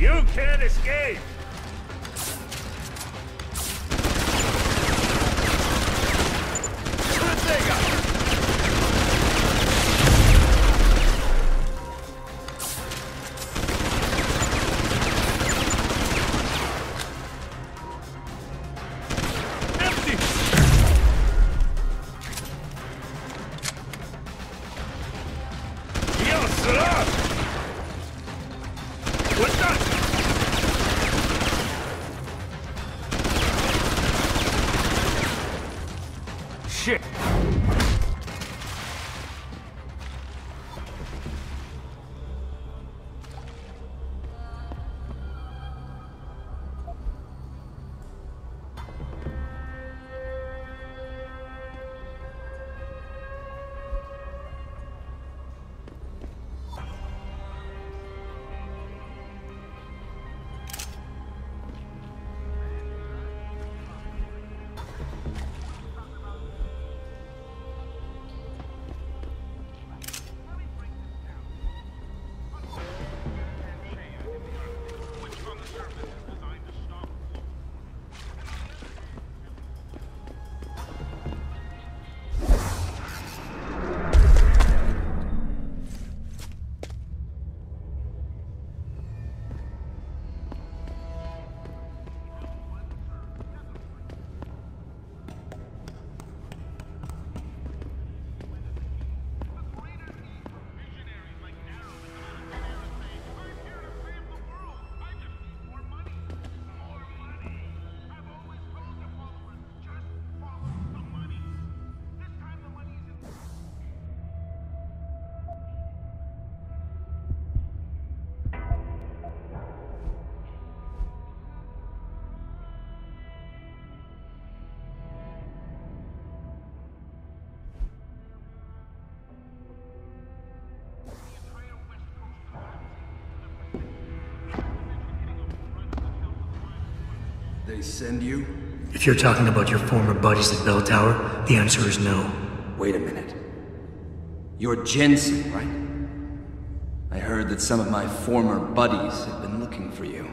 You can't escape! Shit! They send you? If you're talking about your former buddies at Bell Tower, the answer is no. Wait a minute. You're Jensen, right? I heard that some of my former buddies have been looking for you.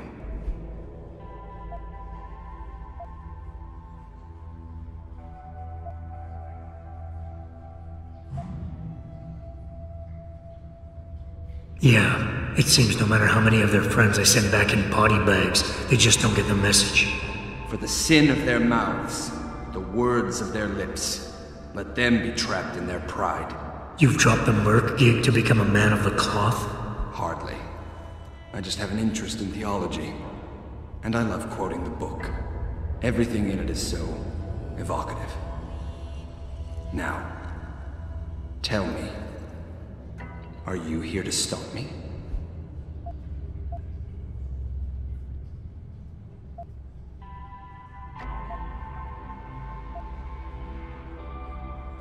Yeah, it seems no matter how many of their friends I send back in body bags, they just don't get the message. For the sin of their mouths, the words of their lips, let them be trapped in their pride. You've dropped the merc gig to become a man of the cloth? Hardly. I just have an interest in theology. And I love quoting the book. Everything in it is so evocative. Now, tell me, are you here to stop me?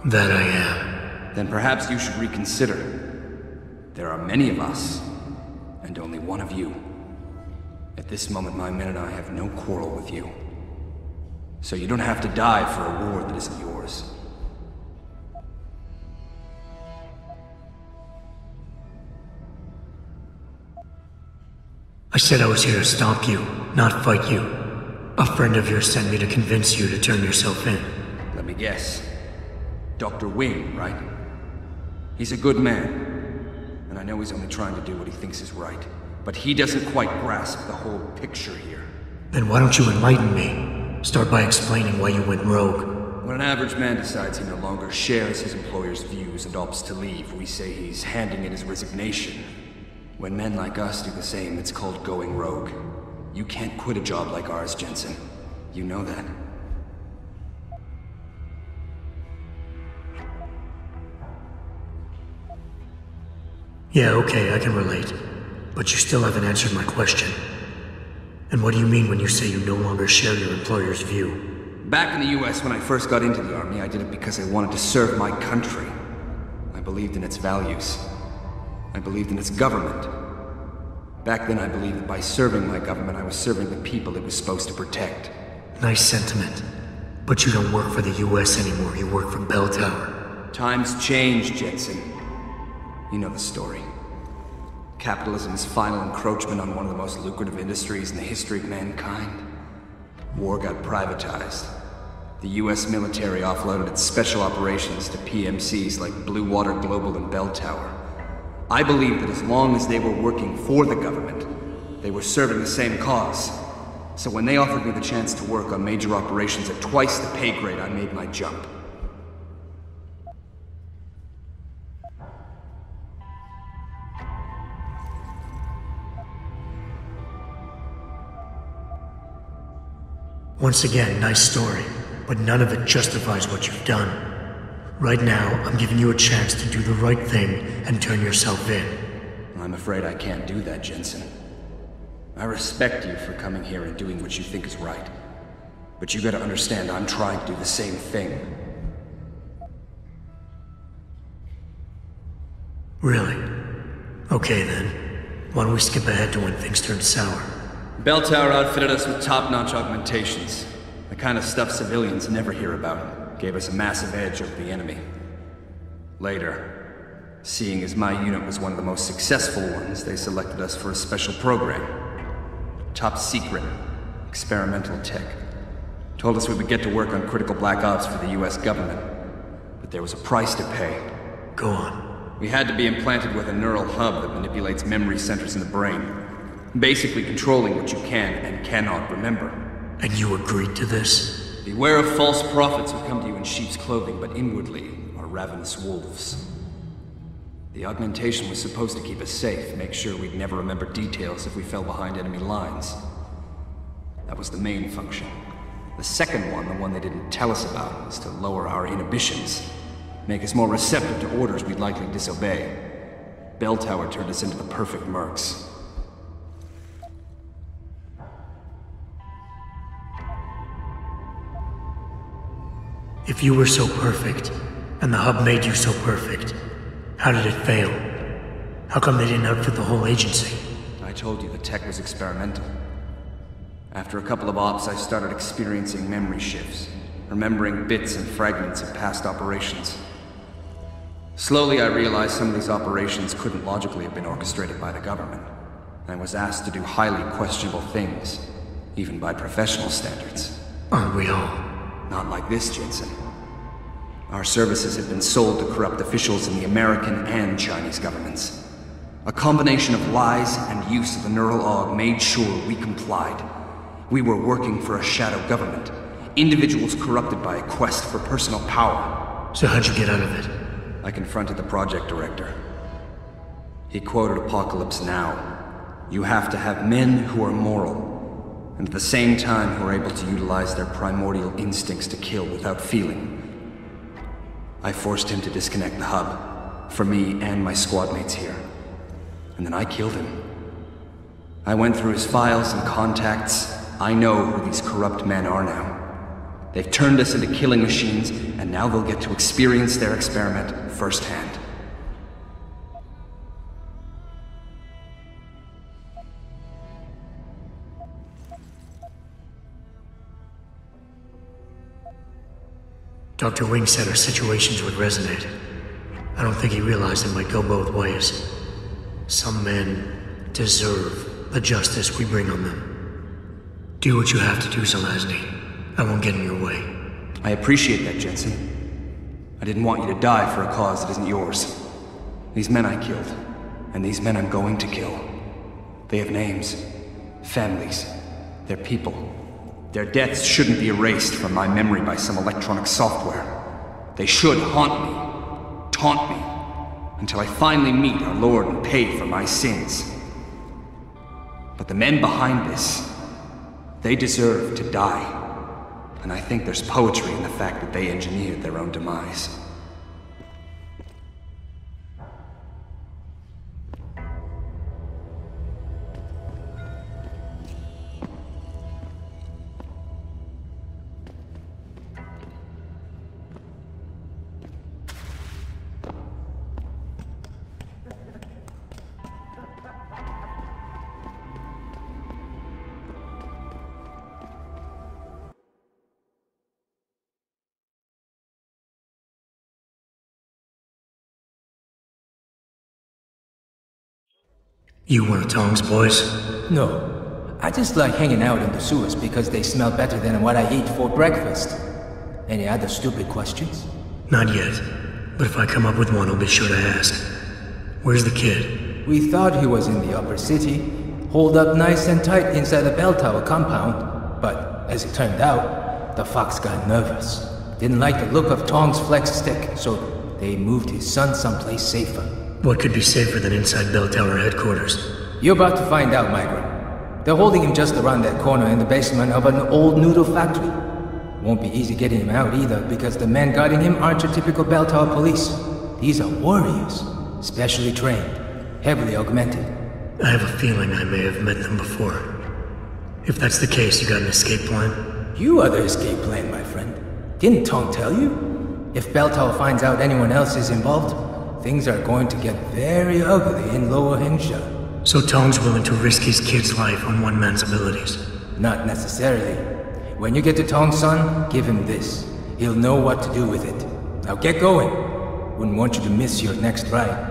That I am. Then perhaps you should reconsider. There are many of us, and only one of you. At this moment, my men and I have no quarrel with you. So you don't have to die for a war that isn't yours. I said I was here to stop you, not fight you. A friend of yours sent me to convince you to turn yourself in. Let me guess. Dr. Wing, right? He's a good man, and I know he's only trying to do what he thinks is right. But he doesn't quite grasp the whole picture here. Then why don't you enlighten me? Start by explaining why you went rogue. When an average man decides he no longer shares his employer's views and opts to leave, we say he's handing in his resignation. When men like us do the same, it's called going rogue. You can't quit a job like ours, Jensen. You know that. Yeah, okay, I can relate. But you still haven't answered my question. And what do you mean when you say you no longer share your employer's view? Back in the US, when I first got into the Army, I did it because I wanted to serve my country. I believed in its values. I believed in its government. Back then, I believed that by serving my government, I was serving the people it was supposed to protect. Nice sentiment. But you don't work for the US anymore, you work for Bell Tower. Times change, Jensen. You know the story. Capitalism's final encroachment on one of the most lucrative industries in the history of mankind. War got privatized. The US military offloaded its special operations to PMCs like Blue Water Global and Bell Tower. I believe that as long as they were working for the government, they were serving the same cause. So when they offered me the chance to work on major operations at twice the pay grade, I made my jump. Once again, nice story, but none of it justifies what you've done. Right now, I'm giving you a chance to do the right thing and turn yourself in. I'm afraid I can't do that, Jensen. I respect you for coming here and doing what you think is right. But you gotta understand, I'm trying to do the same thing. Really? Okay then. Why don't we skip ahead to when things turn sour? Bell Tower outfitted us with top-notch augmentations. The kind of stuff civilians never hear about. Gave us a massive edge over the enemy. Later, seeing as my unit was one of the most successful ones, they selected us for a special program. Top secret, experimental tech. Told us we would get to work on critical black ops for the US government. But there was a price to pay. Go on. We had to be implanted with a neural hub that manipulates memory centers in the brain. Basically controlling what you can and cannot remember. And you agreed to this? Beware of false prophets who come to you in sheep's clothing, but inwardly are ravenous wolves. The augmentation was supposed to keep us safe, make sure we'd never remember details if we fell behind enemy lines. That was the main function. The second one, the one they didn't tell us about, was to lower our inhibitions. Make us more receptive to orders we'd likely disobey. Bell Tower turned us into the perfect mercs. If you were so perfect, and the hub made you so perfect, how did it fail? How come they didn't outfit the whole agency? I told you the tech was experimental. After a couple of ops, I started experiencing memory shifts, remembering bits and fragments of past operations. Slowly, I realized some of these operations couldn't logically have been orchestrated by the government, and was asked to do highly questionable things, even by professional standards. Aren't we all? Not like this, Jensen. Our services have been sold to corrupt officials in the American and Chinese governments. A combination of lies and use of the neural aug made sure we complied. We were working for a shadow government. Individuals corrupted by a quest for personal power. So how'd you get out of it? I confronted the project director. He quoted Apocalypse Now. You have to have men who are moral, and at the same time who are able to utilize their primordial instincts to kill without feeling. I forced him to disconnect the hub, for me and my squad mates here. And then I killed him. I went through his files and contacts. I know who these corrupt men are now. They've turned us into killing machines, and now they'll get to experience their experiment firsthand. Dr. Wing said our situations would resonate. I don't think he realized it might go both ways. Some men deserve the justice we bring on them. Do what you have to do, Zelazny. I won't get in your way. I appreciate that, Jensen. I didn't want you to die for a cause that isn't yours. These men I killed, and these men I'm going to kill. They have names, families, they're people. Their deaths shouldn't be erased from my memory by some electronic software. They should haunt me, taunt me, until I finally meet our Lord and pay for my sins. But the men behind this, they deserve to die. And I think there's poetry in the fact that they engineered their own demise. You one of Tong's boys? No. I just like hanging out in the sewers because they smell better than what I eat for breakfast. Any other stupid questions? Not yet. But if I come up with one, I'll be sure to ask. Where's the kid? We thought he was in the upper city, holed up nice and tight inside the bell tower compound. But, as it turned out, the fox got nervous. Didn't like the look of Tong's flex stick, so they moved his son someplace safer. What could be safer than inside bell tower headquarters? You're about to find out, Migrant. They're holding him just around that corner in the basement of an old noodle factory. Won't be easy getting him out either, because the men guarding him aren't your typical bell tower police. These are warriors, specially trained, heavily augmented. I have a feeling I may have met them before. If that's the case, you got an escape plan? You are the escape plan, my friend. Didn't Tong tell you? If bell tower finds out anyone else is involved, things are going to get very ugly in Lower Hengsha. So Tong's willing to risk his kid's life on one man's abilities? Not necessarily. When you get to Tong's son, give him this. He'll know what to do with it. Now get going. Wouldn't want you to miss your next ride.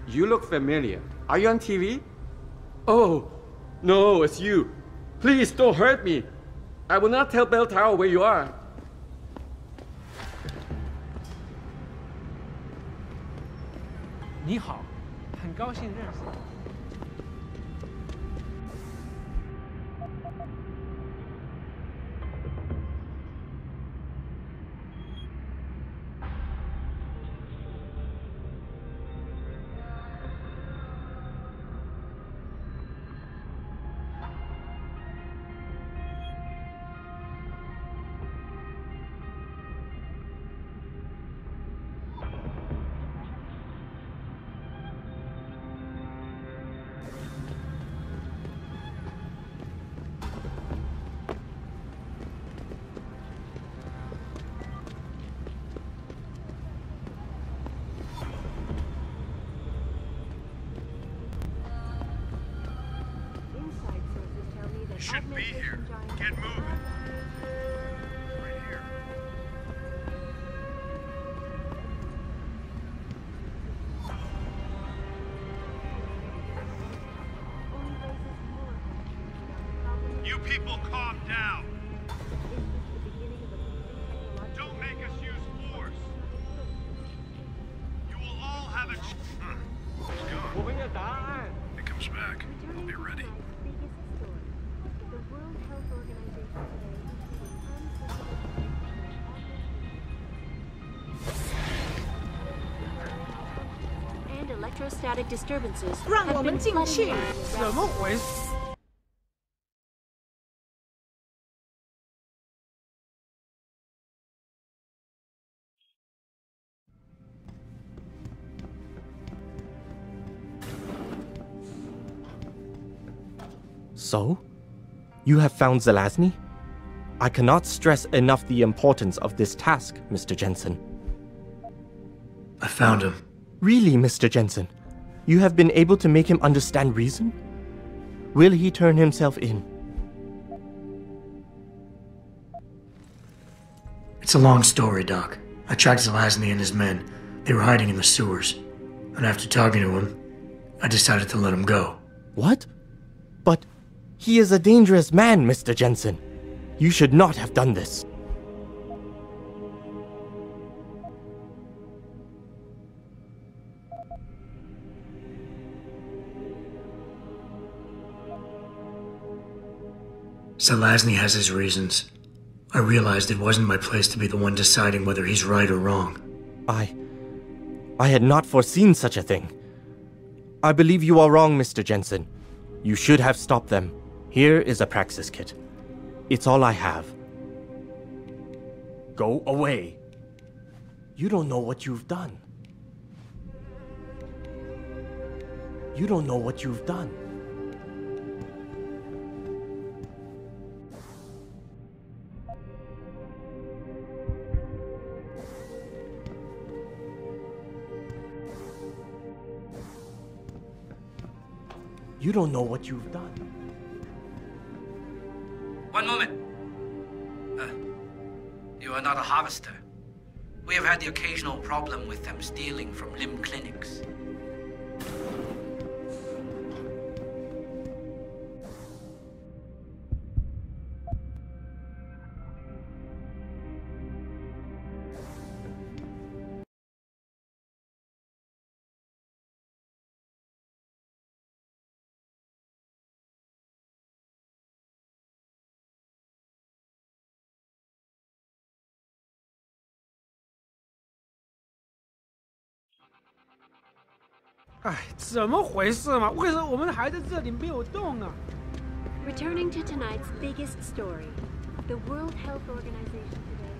You look familiar. Are you on TV? Oh, no, it's you. Please don't hurt me. I will not tell Bell Tower where you are. 你好，很高兴认识你。Should be here. Get moving. Right here. You people calm down. Don't make us use force. You will all have a... He's gone. 我们要答案。 He comes back. I'll be ready. And electrostatic disturbances 让 have 我们 been 进 flooding 去。 the area 怎么回事？ So? You have found Zelazny? I cannot stress enough the importance of this task, Mr. Jensen. I found him. Really, Mr. Jensen? You have been able to make him understand reason? Will he turn himself in? It's a long story, Doc. I tracked Zelazny and his men. They were hiding in the sewers. And after talking to him, I decided to let him go. What? But he is a dangerous man, Mr. Jensen. You should not have done this. Zelazny has his reasons. I realized it wasn't my place to be the one deciding whether he's right or wrong. I had not foreseen such a thing. I believe you are wrong, Mr. Jensen. You should have stopped them. Here is a praxis kit. It's all I have. Go away. You don't know what you've done. You don't know what you've done. You don't know what you've done. One moment. You are not a harvester. We have had the occasional problem with them stealing from limb clinics. Returning to tonight's biggest story, the World Health Organization today.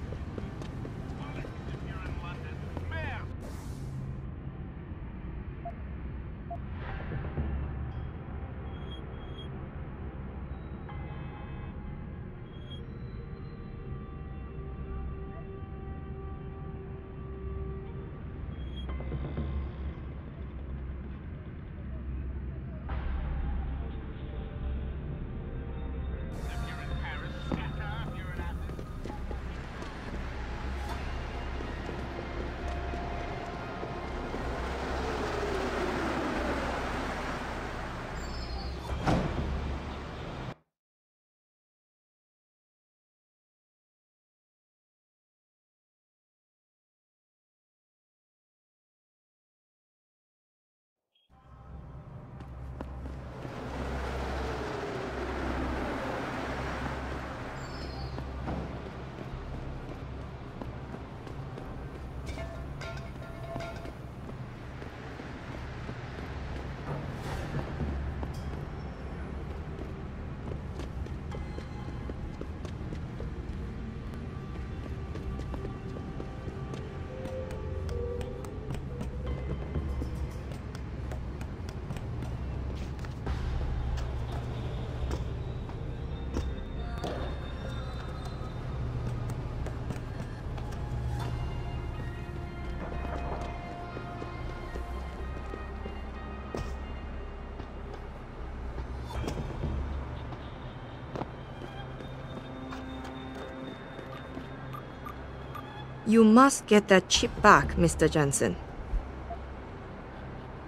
You must get that chip back, Mr. Jensen.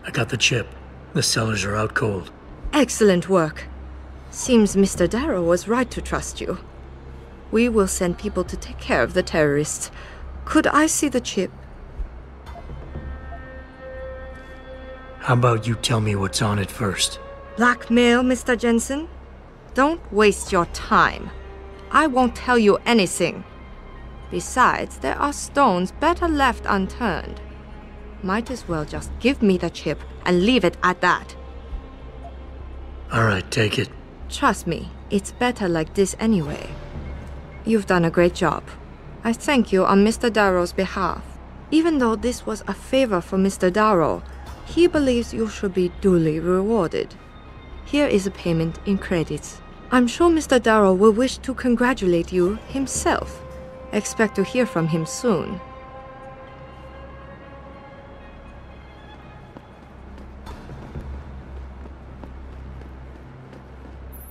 I got the chip. The sellers are out cold. Excellent work. Seems Mr. Darrow was right to trust you. We will send people to take care of the terrorists. Could I see the chip? How about you tell me what's on it first? Blackmail, Mr. Jensen? Don't waste your time. I won't tell you anything. Besides, there are stones better left unturned. Might as well just give me the chip and leave it at that. All right, take it. Trust me, it's better like this anyway. You've done a great job. I thank you on Mr. Darrow's behalf. Even though this was a favor for Mr. Darrow, he believes you should be duly rewarded. Here is a payment in credits. I'm sure Mr. Darrow will wish to congratulate you himself. Expect to hear from him soon.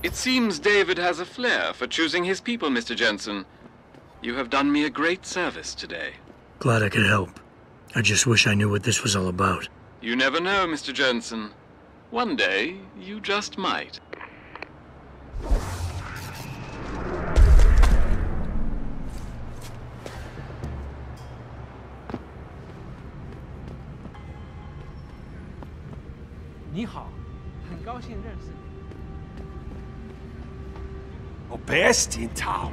It seems David has a flair for choosing his people, Mr. Jensen. You have done me a great service today. Glad I could help. I just wish I knew what this was all about. You never know, Mr. Jensen. One day, you just might. 你好，很高兴认识你。 Oh, best in town.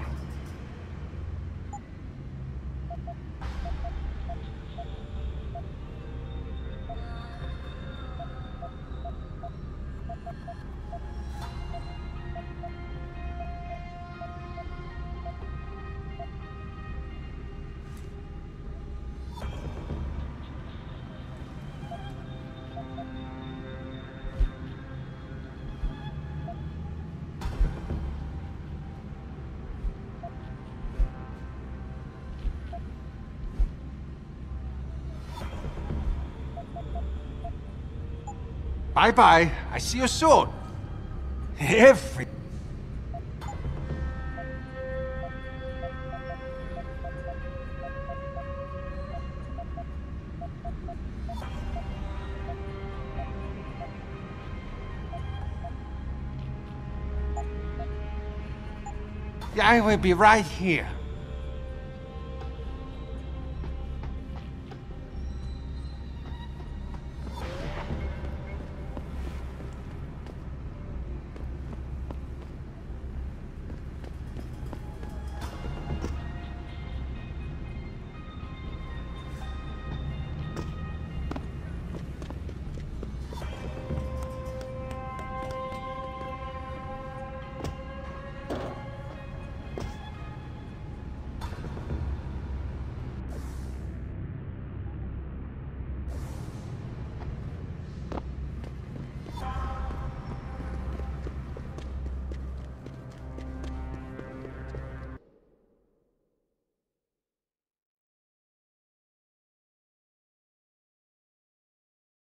Bye-bye. I see you soon. Every... Yeah, I will be right here.